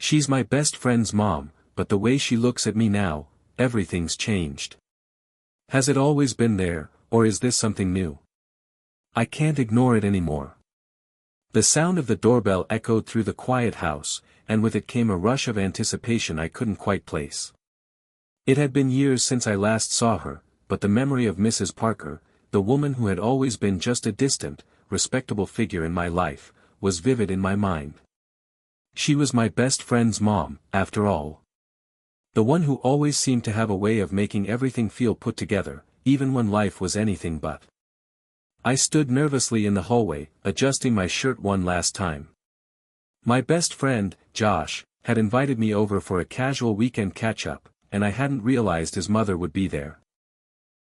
She's my best friend's mom, but the way she looks at me now, everything's changed. Has it always been there, or is this something new? I can't ignore it anymore. The sound of the doorbell echoed through the quiet house, and with it came a rush of anticipation I couldn't quite place. It had been years since I last saw her, but the memory of Mrs. Parker, the woman who had always been just a distant, respectable figure in my life, was vivid in my mind. She was my best friend's mom, after all. The one who always seemed to have a way of making everything feel put together, even when life was anything but. I stood nervously in the hallway, adjusting my shirt one last time. My best friend, Josh, had invited me over for a casual weekend catch-up, and I hadn't realized his mother would be there.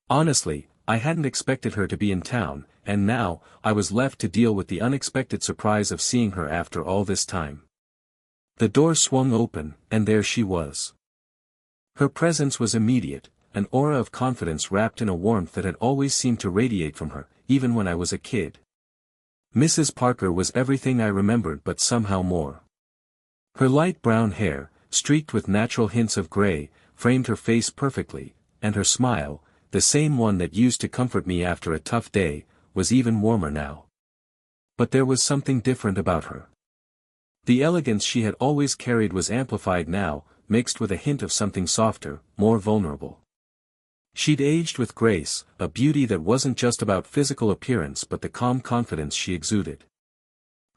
Honestly, I hadn't expected her to be in town, and now, I was left to deal with the unexpected surprise of seeing her after all this time. The door swung open, and there she was. Her presence was immediate, an aura of confidence wrapped in a warmth that had always seemed to radiate from her, even when I was a kid. Mrs. Parker was everything I remembered but somehow more. Her light brown hair, streaked with natural hints of gray, framed her face perfectly, and her smile, the same one that used to comfort me after a tough day, was even warmer now. But there was something different about her. The elegance she had always carried was amplified now, mixed with a hint of something softer, more vulnerable. She'd aged with grace, a beauty that wasn't just about physical appearance but the calm confidence she exuded.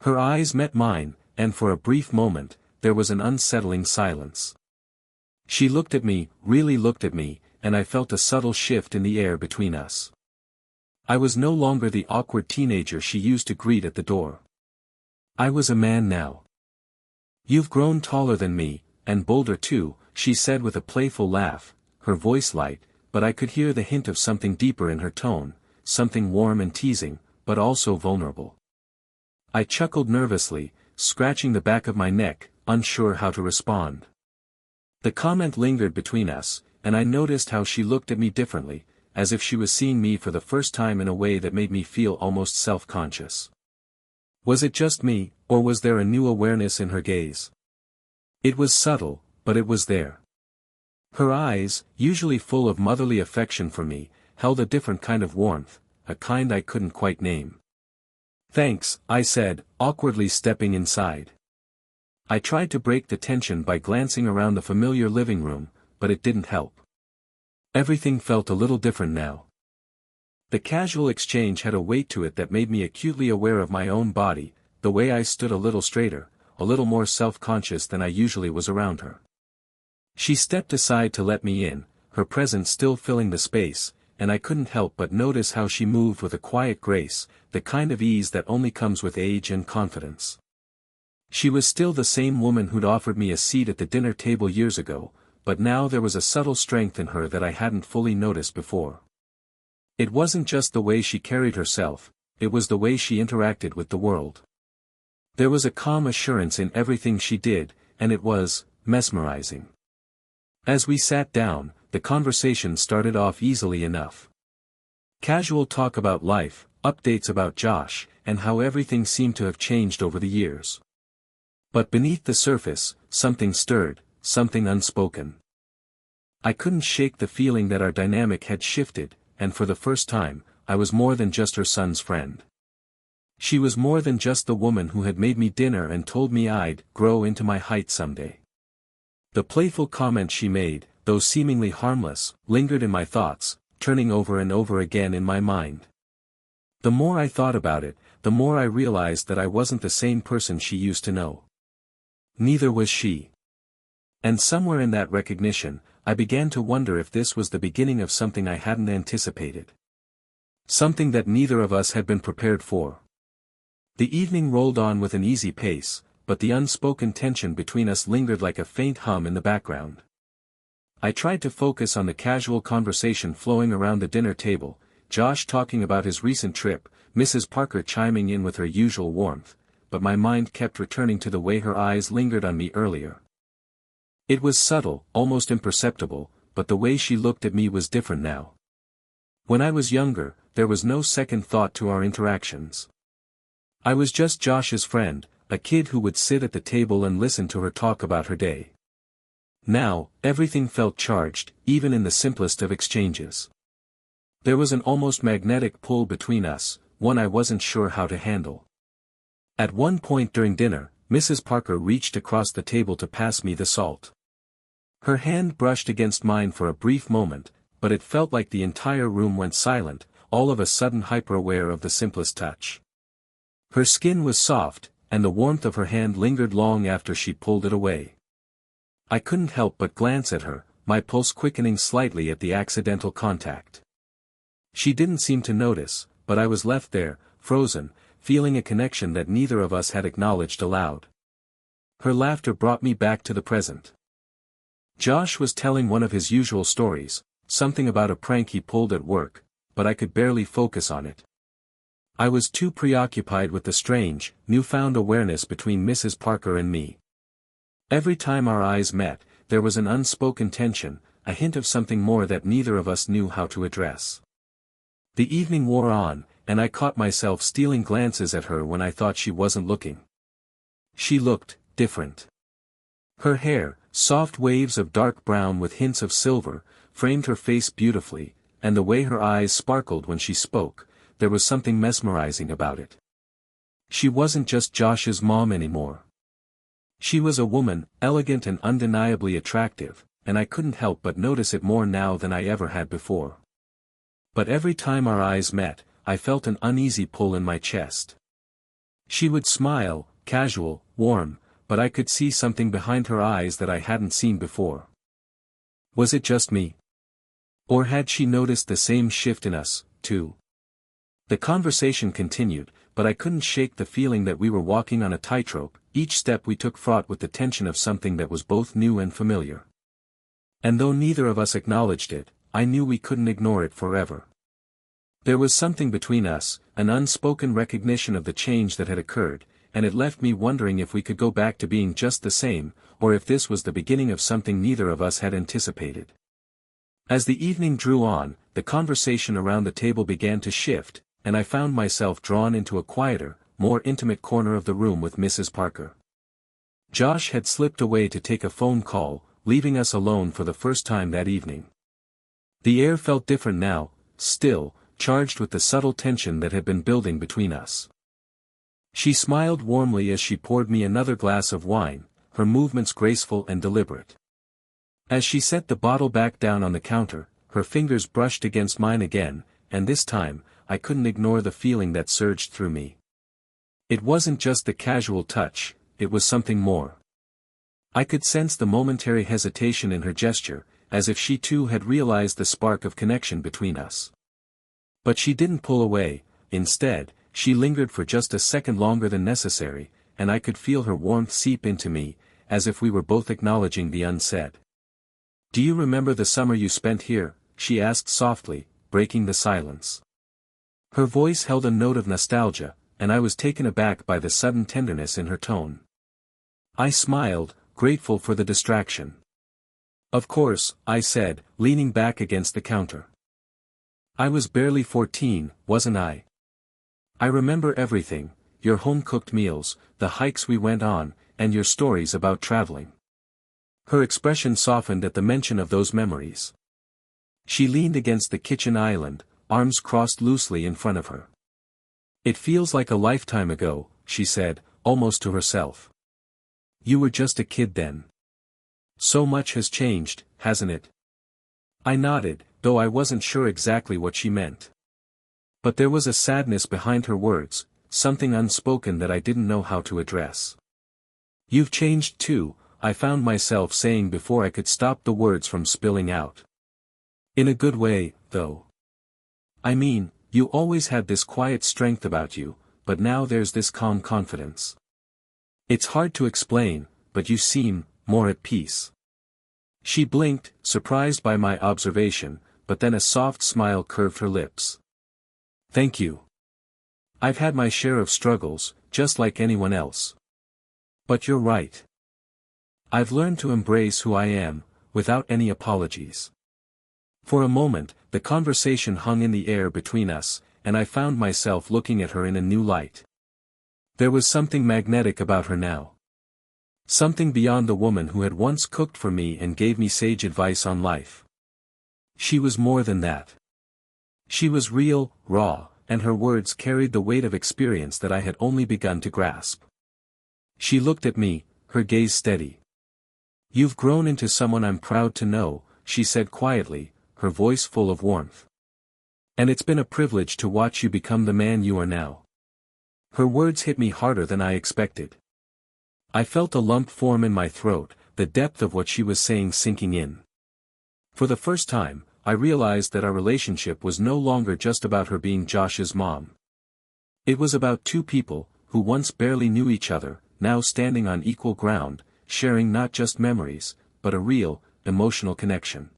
Her eyes met mine, and for a brief moment, there was an unsettling silence. She looked at me, really looked at me, and I felt a subtle shift in the air between us. I was no longer the awkward teenager she used to greet at the door. I was a man now. "You've grown taller than me, and bolder too," she said with a playful laugh, her voice light, but I could hear the hint of something deeper in her tone, something warm and teasing, but also vulnerable. I chuckled nervously, scratching the back of my neck, unsure how to respond. The comment lingered between us, and I noticed how she looked at me differently, as if she was seeing me for the first time in a way that made me feel almost self-conscious. Was it just me, or was there a new awareness in her gaze? It was subtle, but it was there. Her eyes, usually full of motherly affection for me, held a different kind of warmth, a kind I couldn't quite name. "Thanks," I said, awkwardly stepping inside. I tried to break the tension by glancing around the familiar living room, but it didn't help. Everything felt a little different now. The casual exchange had a weight to it that made me acutely aware of my own body, the way I stood a little straighter, a little more self-conscious than I usually was around her. She stepped aside to let me in, her presence still filling the space, and I couldn't help but notice how she moved with a quiet grace, the kind of ease that only comes with age and confidence. She was still the same woman who'd offered me a seat at the dinner table years ago, but now there was a subtle strength in her that I hadn't fully noticed before. It wasn't just the way she carried herself, it was the way she interacted with the world. There was a calm assurance in everything she did, and it was mesmerizing. As we sat down, the conversation started off easily enough. Casual talk about life, updates about Josh, and how everything seemed to have changed over the years. But beneath the surface, something stirred, something unspoken. I couldn't shake the feeling that our dynamic had shifted, and for the first time, I was more than just her son's friend. She was more than just the woman who had made me dinner and told me I'd grow into my height someday. The playful comments she made, though seemingly harmless, lingered in my thoughts, turning over and over again in my mind. The more I thought about it, the more I realized that I wasn't the same person she used to know. Neither was she. And somewhere in that recognition, I began to wonder if this was the beginning of something I hadn't anticipated. Something that neither of us had been prepared for. The evening rolled on with an easy pace, but the unspoken tension between us lingered like a faint hum in the background. I tried to focus on the casual conversation flowing around the dinner table, Josh talking about his recent trip, Mrs. Parker chiming in with her usual warmth, but my mind kept returning to the way her eyes lingered on me earlier. It was subtle, almost imperceptible, but the way she looked at me was different now. When I was younger, there was no second thought to our interactions. I was just Josh's friend, a kid who would sit at the table and listen to her talk about her day. Now, everything felt charged, even in the simplest of exchanges. There was an almost magnetic pull between us, one I wasn't sure how to handle. At one point during dinner, Mrs. Parker reached across the table to pass me the salt. Her hand brushed against mine for a brief moment, but it felt like the entire room went silent, all of a sudden hyper-aware of the simplest touch. Her skin was soft, and the warmth of her hand lingered long after she pulled it away. I couldn't help but glance at her, my pulse quickening slightly at the accidental contact. She didn't seem to notice, but I was left there, frozen, feeling a connection that neither of us had acknowledged aloud. Her laughter brought me back to the present. Josh was telling one of his usual stories, something about a prank he pulled at work, but I could barely focus on it. I was too preoccupied with the strange, newfound awareness between Mrs. Parker and me. Every time our eyes met, there was an unspoken tension, a hint of something more that neither of us knew how to address. The evening wore on, and I caught myself stealing glances at her when I thought she wasn't looking. She looked different. Her hair, soft waves of dark brown with hints of silver, framed her face beautifully, and the way her eyes sparkled when she spoke, there was something mesmerizing about it. She wasn't just Josh's mom anymore. She was a woman, elegant and undeniably attractive, and I couldn't help but notice it more now than I ever had before. But every time our eyes met, I felt an uneasy pull in my chest. She would smile, casual, warm, but I could see something behind her eyes that I hadn't seen before. Was it just me? Or had she noticed the same shift in us, too? The conversation continued, but I couldn't shake the feeling that we were walking on a tightrope, each step we took fraught with the tension of something that was both new and familiar. And though neither of us acknowledged it, I knew we couldn't ignore it forever. There was something between us, an unspoken recognition of the change that had occurred, and it left me wondering if we could go back to being just the same, or if this was the beginning of something neither of us had anticipated. As the evening drew on, the conversation around the table began to shift, and I found myself drawn into a quieter, more intimate corner of the room with Mrs. Parker. Josh had slipped away to take a phone call, leaving us alone for the first time that evening. The air felt different now, still, charged with the subtle tension that had been building between us. She smiled warmly as she poured me another glass of wine, her movements graceful and deliberate. As she set the bottle back down on the counter, her fingers brushed against mine again, and this time, I couldn't ignore the feeling that surged through me. It wasn't just the casual touch, it was something more. I could sense the momentary hesitation in her gesture, as if she too had realized the spark of connection between us. But she didn't pull away, instead, she lingered for just a second longer than necessary, and I could feel her warmth seep into me, as if we were both acknowledging the unsaid. "Do you remember the summer you spent here?" she asked softly, breaking the silence. Her voice held a note of nostalgia, and I was taken aback by the sudden tenderness in her tone. I smiled, grateful for the distraction. "Of course," I said, leaning back against the counter. "I was barely 14, wasn't I? I remember everything, your home-cooked meals, the hikes we went on, and your stories about traveling." Her expression softened at the mention of those memories. She leaned against the kitchen island, arms crossed loosely in front of her. "It feels like a lifetime ago," she said, almost to herself. "You were just a kid then. So much has changed, hasn't it?" I nodded, though I wasn't sure exactly what she meant. But there was a sadness behind her words, something unspoken that I didn't know how to address. "You've changed too," I found myself saying before I could stop the words from spilling out. "In a good way, though. I mean, you always had this quiet strength about you, but now there's this calm confidence. It's hard to explain, but you seem more at peace." She blinked, surprised by my observation, but then a soft smile curved her lips. "Thank you. I've had my share of struggles, just like anyone else. But you're right. I've learned to embrace who I am, without any apologies." For a moment, the conversation hung in the air between us, and I found myself looking at her in a new light. There was something magnetic about her now. Something beyond the woman who had once cooked for me and gave me sage advice on life. She was more than that. She was real, raw, and her words carried the weight of experience that I had only begun to grasp. She looked at me, her gaze steady. "You've grown into someone I'm proud to know," she said quietly, her voice full of warmth. "And it's been a privilege to watch you become the man you are now." Her words hit me harder than I expected. I felt a lump form in my throat, the depth of what she was saying sinking in. For the first time, I realized that our relationship was no longer just about her being Josh's mom. It was about two people, who once barely knew each other, now standing on equal ground, sharing not just memories, but a real, emotional connection.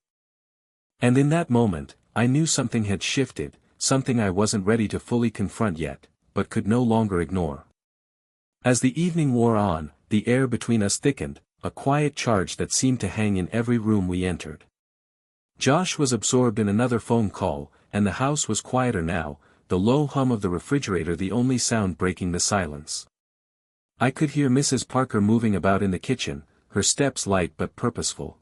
And in that moment, I knew something had shifted, something I wasn't ready to fully confront yet, but could no longer ignore. As the evening wore on, the air between us thickened, a quiet charge that seemed to hang in every room we entered. Josh was absorbed in another phone call, and the house was quieter now, the low hum of the refrigerator the only sound breaking the silence. I could hear Mrs. Parker moving about in the kitchen, her steps light but purposeful.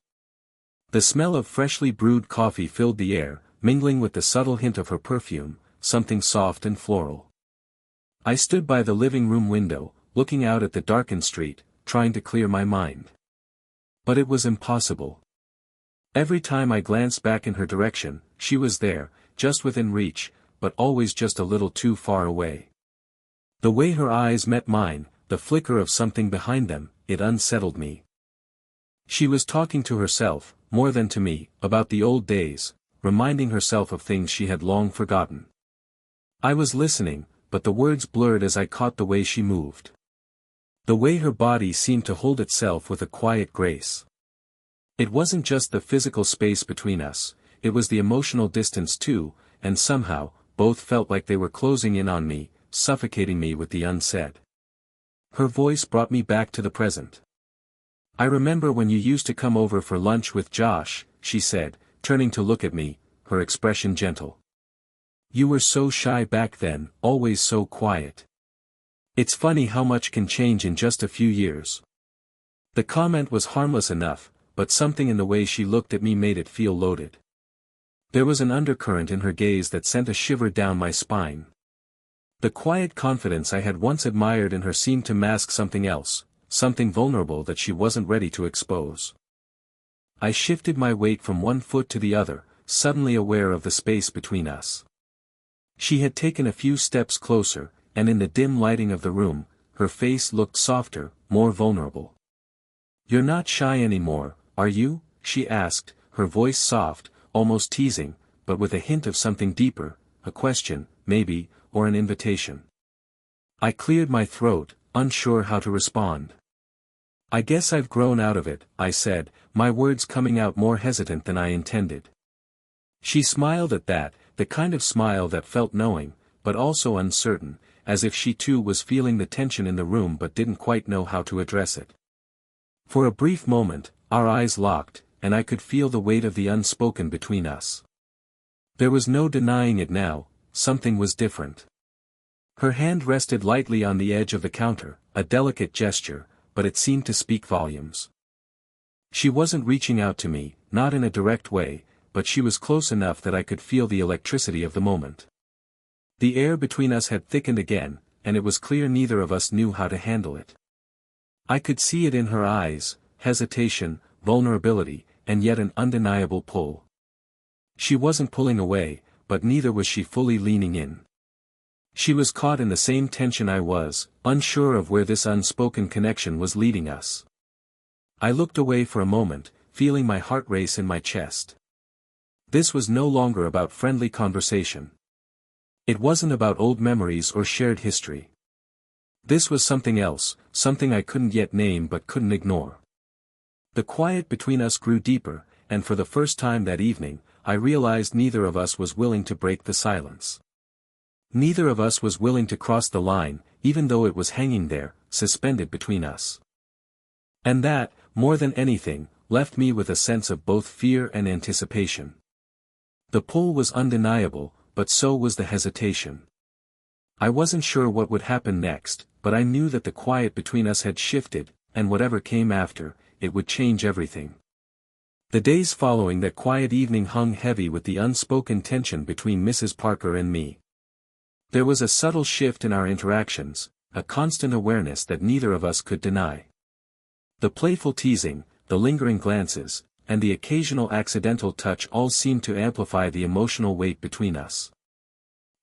The smell of freshly brewed coffee filled the air, mingling with the subtle hint of her perfume, something soft and floral. I stood by the living room window, looking out at the darkened street, trying to clear my mind. But it was impossible. Every time I glanced back in her direction, she was there, just within reach, but always just a little too far away. The way her eyes met mine, the flicker of something behind them, it unsettled me. She was talking to herself, more than to me, about the old days, reminding herself of things she had long forgotten. I was listening, but the words blurred as I caught the way she moved. The way her body seemed to hold itself with a quiet grace. It wasn't just the physical space between us, it was the emotional distance too, and somehow, both felt like they were closing in on me, suffocating me with the unsaid. Her voice brought me back to the present. "I remember when you used to come over for lunch with Josh," she said, turning to look at me, her expression gentle. "You were so shy back then, always so quiet. It's funny how much can change in just a few years." The comment was harmless enough, but something in the way she looked at me made it feel loaded. There was an undercurrent in her gaze that sent a shiver down my spine. The quiet confidence I had once admired in her seemed to mask something else, something vulnerable that she wasn't ready to expose. I shifted my weight from one foot to the other, suddenly aware of the space between us. She had taken a few steps closer, and in the dim lighting of the room, her face looked softer, more vulnerable. "You're not shy anymore, are you?" she asked, her voice soft, almost teasing, but with a hint of something deeper, a question, maybe, or an invitation. I cleared my throat, unsure how to respond. "I guess I've grown out of it," I said, my words coming out more hesitant than I intended. She smiled at that, the kind of smile that felt knowing, but also uncertain, as if she too was feeling the tension in the room but didn't quite know how to address it. For a brief moment, our eyes locked, and I could feel the weight of the unspoken between us. There was no denying it now, something was different. Her hand rested lightly on the edge of the counter, a delicate gesture, but it seemed to speak volumes. She wasn't reaching out to me, not in a direct way, but she was close enough that I could feel the electricity of the moment. The air between us had thickened again, and it was clear neither of us knew how to handle it. I could see it in her eyes, hesitation, vulnerability, and yet an undeniable pull. She wasn't pulling away, but neither was she fully leaning in. She was caught in the same tension I was, unsure of where this unspoken connection was leading us. I looked away for a moment, feeling my heart race in my chest. This was no longer about friendly conversation. It wasn't about old memories or shared history. This was something else, something I couldn't yet name but couldn't ignore. The quiet between us grew deeper, and for the first time that evening, I realized neither of us was willing to break the silence. Neither of us was willing to cross the line, even though it was hanging there, suspended between us. And that, more than anything, left me with a sense of both fear and anticipation. The pull was undeniable, but so was the hesitation. I wasn't sure what would happen next, but I knew that the quiet between us had shifted, and whatever came after, it would change everything. The days following that quiet evening hung heavy with the unspoken tension between Mrs. Parker and me. There was a subtle shift in our interactions, a constant awareness that neither of us could deny. The playful teasing, the lingering glances, and the occasional accidental touch all seemed to amplify the emotional weight between us.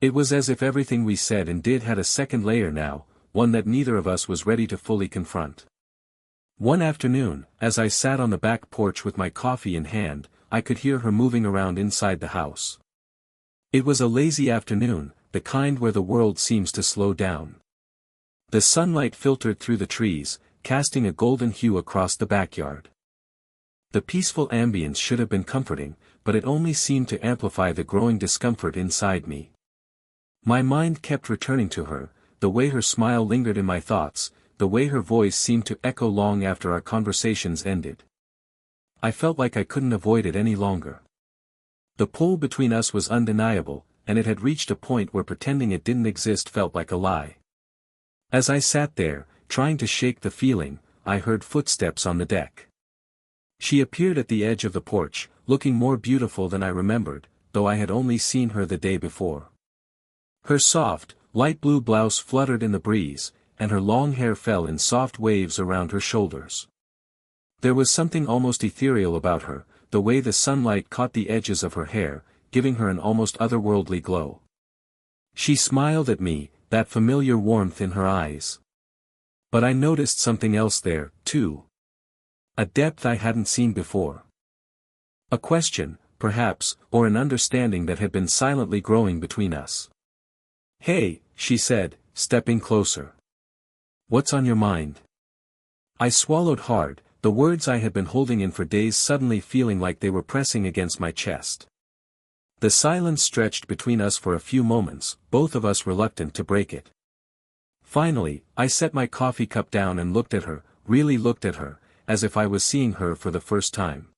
It was as if everything we said and did had a second layer now, one that neither of us was ready to fully confront. One afternoon, as I sat on the back porch with my coffee in hand, I could hear her moving around inside the house. It was a lazy afternoon, the kind where the world seems to slow down. The sunlight filtered through the trees, casting a golden hue across the backyard. The peaceful ambience should have been comforting, but it only seemed to amplify the growing discomfort inside me. My mind kept returning to her, the way her smile lingered in my thoughts, the way her voice seemed to echo long after our conversations ended. I felt like I couldn't avoid it any longer. The pull between us was undeniable, and it had reached a point where pretending it didn't exist felt like a lie. As I sat there, trying to shake the feeling, I heard footsteps on the deck. She appeared at the edge of the porch, looking more beautiful than I remembered, though I had only seen her the day before. Her soft, light blue blouse fluttered in the breeze, and her long hair fell in soft waves around her shoulders. There was something almost ethereal about her, the way the sunlight caught the edges of her hair, giving her an almost otherworldly glow. She smiled at me, that familiar warmth in her eyes. But I noticed something else there, too. A depth I hadn't seen before. A question, perhaps, or an understanding that had been silently growing between us. "Hey," she said, stepping closer. "What's on your mind?" I swallowed hard, the words I had been holding in for days suddenly feeling like they were pressing against my chest. The silence stretched between us for a few moments, both of us reluctant to break it. Finally, I set my coffee cup down and looked at her, really looked at her, as if I was seeing her for the first time.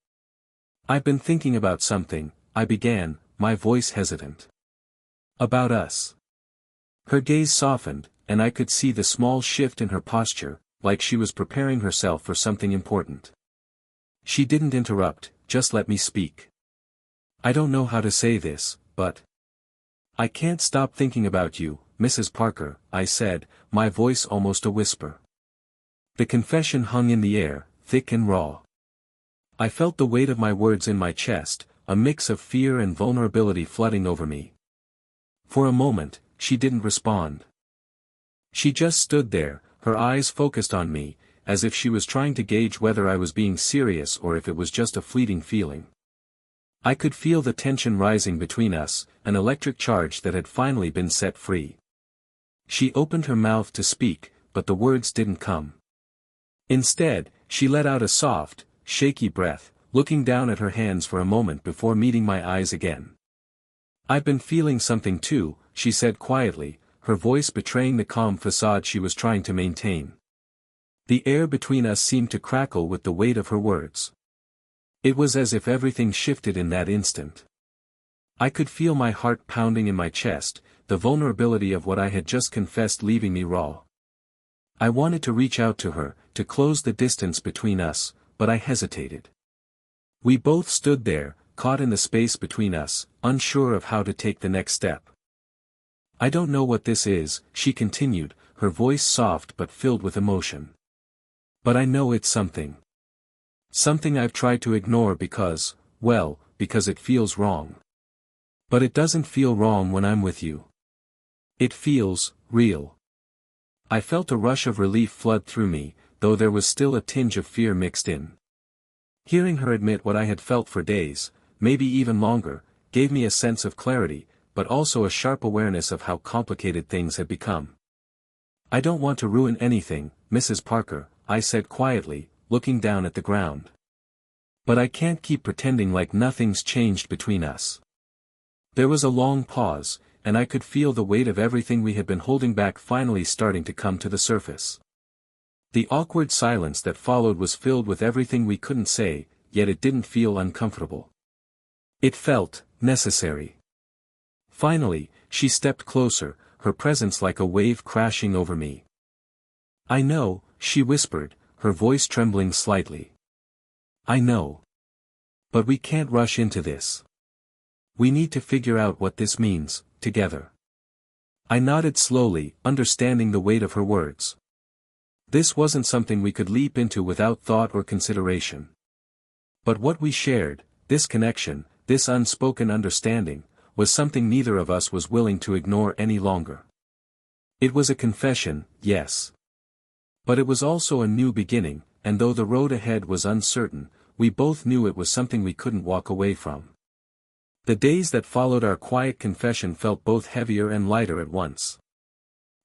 "I've been thinking about something," I began, my voice hesitant. "About us." Her gaze softened, and I could see the small shift in her posture, like she was preparing herself for something important. She didn't interrupt, just let me speak. "I don't know how to say this, but I can't stop thinking about you, Mrs. Parker," I said, my voice almost a whisper. The confession hung in the air, thick and raw. I felt the weight of my words in my chest, a mix of fear and vulnerability flooding over me. For a moment, she didn't respond. She just stood there, her eyes focused on me, as if she was trying to gauge whether I was being serious or if it was just a fleeting feeling. I could feel the tension rising between us, an electric charge that had finally been set free. She opened her mouth to speak, but the words didn't come. Instead, she let out a soft, shaky breath, looking down at her hands for a moment before meeting my eyes again. "I've been feeling something too," she said quietly, her voice betraying the calm facade she was trying to maintain. The air between us seemed to crackle with the weight of her words. It was as if everything shifted in that instant. I could feel my heart pounding in my chest, the vulnerability of what I had just confessed leaving me raw. I wanted to reach out to her, to close the distance between us, but I hesitated. We both stood there, caught in the space between us, unsure of how to take the next step. "I don't know what this is," she continued, her voice soft but filled with emotion. "But I know it's something. Something I've tried to ignore because, well, because it feels wrong. But it doesn't feel wrong when I'm with you. It feels real." I felt a rush of relief flood through me, though there was still a tinge of fear mixed in. Hearing her admit what I had felt for days, maybe even longer, gave me a sense of clarity, but also a sharp awareness of how complicated things had become. "I don't want to ruin anything, Mrs. Parker," I said quietly, looking down at the ground. "But I can't keep pretending like nothing's changed between us." There was a long pause, and I could feel the weight of everything we had been holding back finally starting to come to the surface. The awkward silence that followed was filled with everything we couldn't say, yet it didn't feel uncomfortable. It felt necessary. Finally, she stepped closer, her presence like a wave crashing over me. "I know," she whispered, her voice trembling slightly. "I know. But we can't rush into this. We need to figure out what this means, together." I nodded slowly, understanding the weight of her words. This wasn't something we could leap into without thought or consideration. But what we shared, this connection, this unspoken understanding, was something neither of us was willing to ignore any longer. It was a confession, yes. But it was also a new beginning, and though the road ahead was uncertain, we both knew it was something we couldn't walk away from. The days that followed our quiet confession felt both heavier and lighter at once.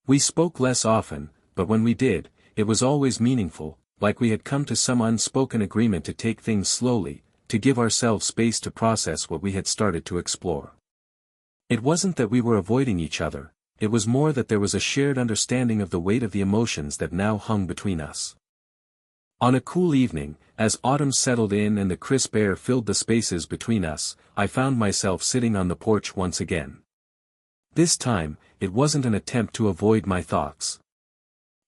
We spoke less often, but when we did, it was always meaningful, like we had come to some unspoken agreement to take things slowly, to give ourselves space to process what we had started to explore. It wasn't that we were avoiding each other, it was more that there was a shared understanding of the weight of the emotions that now hung between us. On a cool evening, as autumn settled in and the crisp air filled the spaces between us, I found myself sitting on the porch once again. This time, it wasn't an attempt to avoid my thoughts.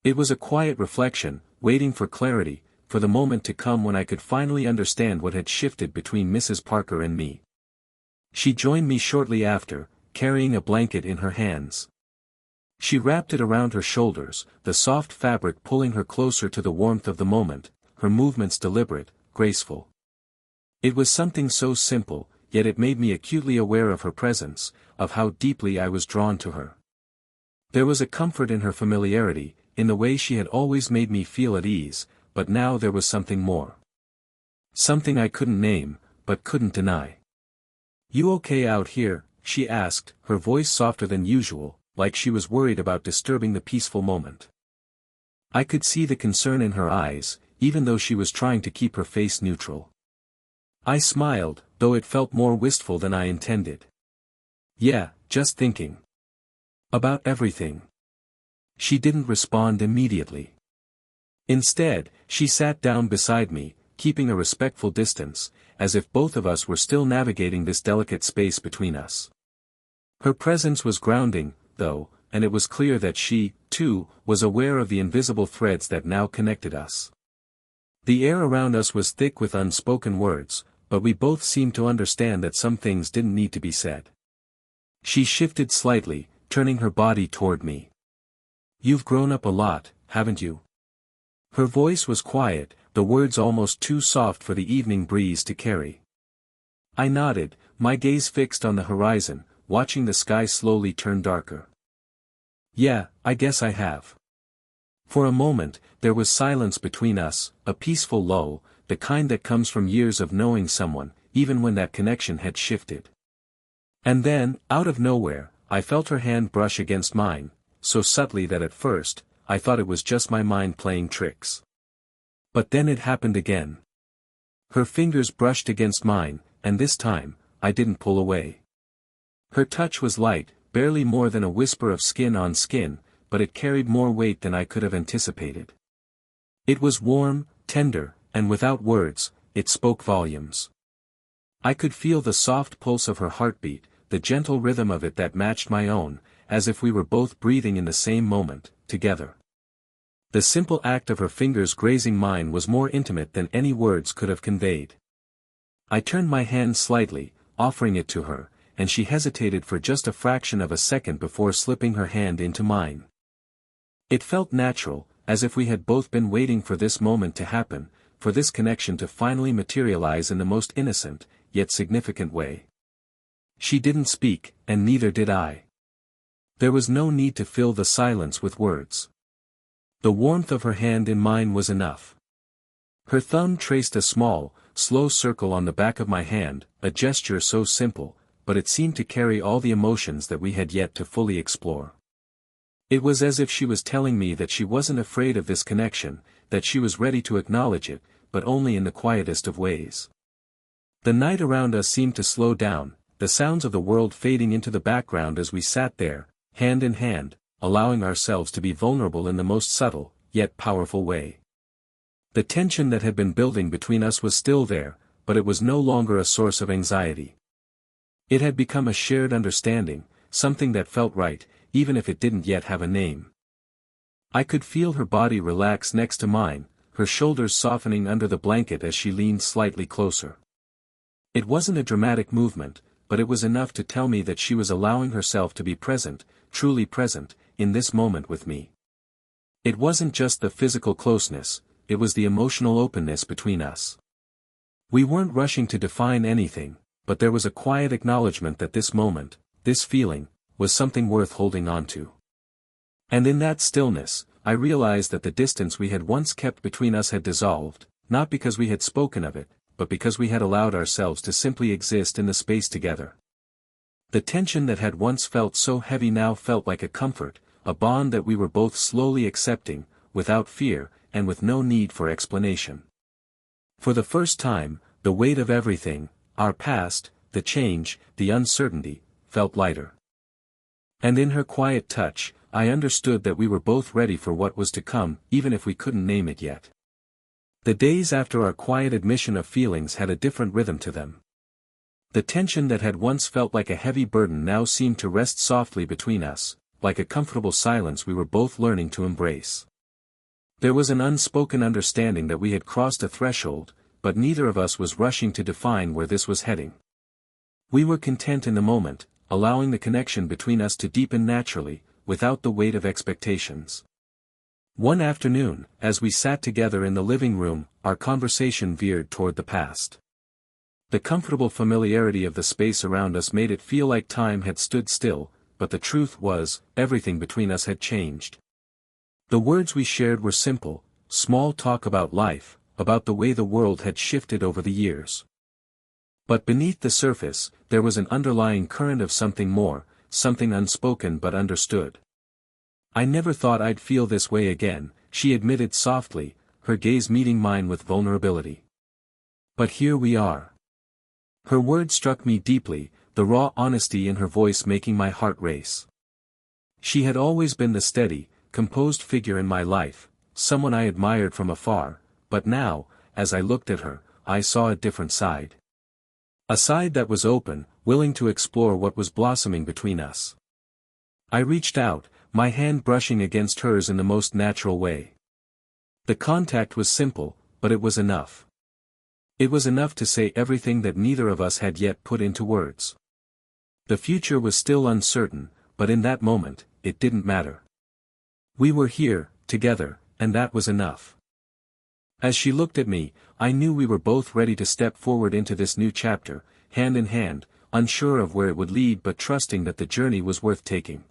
It was a quiet reflection, waiting for clarity, for the moment to come when I could finally understand what had shifted between Mrs. Parker and me. She joined me shortly after, carrying a blanket in her hands. She wrapped it around her shoulders, the soft fabric pulling her closer to the warmth of the moment, her movements deliberate, graceful. It was something so simple, yet it made me acutely aware of her presence, of how deeply I was drawn to her. There was a comfort in her familiarity, in the way she had always made me feel at ease, but now there was something more. Something I couldn't name, but couldn't deny. "You okay out here?" she asked, her voice softer than usual, like she was worried about disturbing the peaceful moment. I could see the concern in her eyes, even though she was trying to keep her face neutral. I smiled, though it felt more wistful than I intended. "Yeah, just thinking. About everything." She didn't respond immediately. Instead, she sat down beside me, keeping a respectful distance, as if both of us were still navigating this delicate space between us. Her presence was grounding, though, and it was clear that she, too, was aware of the invisible threads that now connected us. The air around us was thick with unspoken words, but we both seemed to understand that some things didn't need to be said. She shifted slightly, turning her body toward me. "You've grown up a lot, haven't you?" Her voice was quiet, the words almost too soft for the evening breeze to carry. I nodded, my gaze fixed on the horizon, watching the sky slowly turn darker. "Yeah, I guess I have." For a moment, there was silence between us, a peaceful lull, the kind that comes from years of knowing someone, even when that connection had shifted. And then, out of nowhere, I felt her hand brush against mine, so subtly that at first, I thought it was just my mind playing tricks. But then it happened again. Her fingers brushed against mine, and this time, I didn't pull away. Her touch was light, barely more than a whisper of skin on skin, but it carried more weight than I could have anticipated. It was warm, tender, and without words, it spoke volumes. I could feel the soft pulse of her heartbeat, the gentle rhythm of it that matched my own, as if we were both breathing in the same moment, together. The simple act of her fingers grazing mine was more intimate than any words could have conveyed. I turned my hand slightly, offering it to her, and she hesitated for just a fraction of a second before slipping her hand into mine. It felt natural, as if we had both been waiting for this moment to happen, for this connection to finally materialize in the most innocent, yet significant way. She didn't speak, and neither did I. There was no need to fill the silence with words. The warmth of her hand in mine was enough. Her thumb traced a small, slow circle on the back of my hand, a gesture so simple, but it seemed to carry all the emotions that we had yet to fully explore. It was as if she was telling me that she wasn't afraid of this connection, that she was ready to acknowledge it, but only in the quietest of ways. The night around us seemed to slow down, the sounds of the world fading into the background as we sat there, hand in hand, allowing ourselves to be vulnerable in the most subtle, yet powerful way. The tension that had been building between us was still there, but it was no longer a source of anxiety. It had become a shared understanding, something that felt right, even if it didn't yet have a name. I could feel her body relax next to mine, her shoulders softening under the blanket as she leaned slightly closer. It wasn't a dramatic movement, but it was enough to tell me that she was allowing herself to be present, truly present, in this moment with me. It wasn't just the physical closeness, it was the emotional openness between us. We weren't rushing to define anything, but there was a quiet acknowledgement that this moment, this feeling, was something worth holding on to. And in that stillness, I realized that the distance we had once kept between us had dissolved, not because we had spoken of it, but because we had allowed ourselves to simply exist in the space together. The tension that had once felt so heavy now felt like a comfort, a bond that we were both slowly accepting, without fear, and with no need for explanation. For the first time, the weight of everything, our past, the change, the uncertainty, felt lighter. And in her quiet touch, I understood that we were both ready for what was to come, even if we couldn't name it yet. The days after our quiet admission of feelings had a different rhythm to them. The tension that had once felt like a heavy burden now seemed to rest softly between us, like a comfortable silence we were both learning to embrace. There was an unspoken understanding that we had crossed a threshold, but neither of us was rushing to define where this was heading. We were content in the moment, allowing the connection between us to deepen naturally, without the weight of expectations. One afternoon, as we sat together in the living room, our conversation veered toward the past. The comfortable familiarity of the space around us made it feel like time had stood still, but the truth was, everything between us had changed. The words we shared were simple, small talk about life, about the way the world had shifted over the years. But beneath the surface, there was an underlying current of something more, something unspoken but understood. "I never thought I'd feel this way again," she admitted softly, her gaze meeting mine with vulnerability. "But here we are." Her words struck me deeply, the raw honesty in her voice making my heart race. She had always been the steady, composed figure in my life, someone I admired from afar, but now, as I looked at her, I saw a different side. A side that was open, willing to explore what was blossoming between us. I reached out, my hand brushing against hers in the most natural way. The contact was simple, but it was enough. It was enough to say everything that neither of us had yet put into words. The future was still uncertain, but in that moment, it didn't matter. We were here, together, and that was enough. As she looked at me, I knew we were both ready to step forward into this new chapter, hand in hand, unsure of where it would lead but trusting that the journey was worth taking.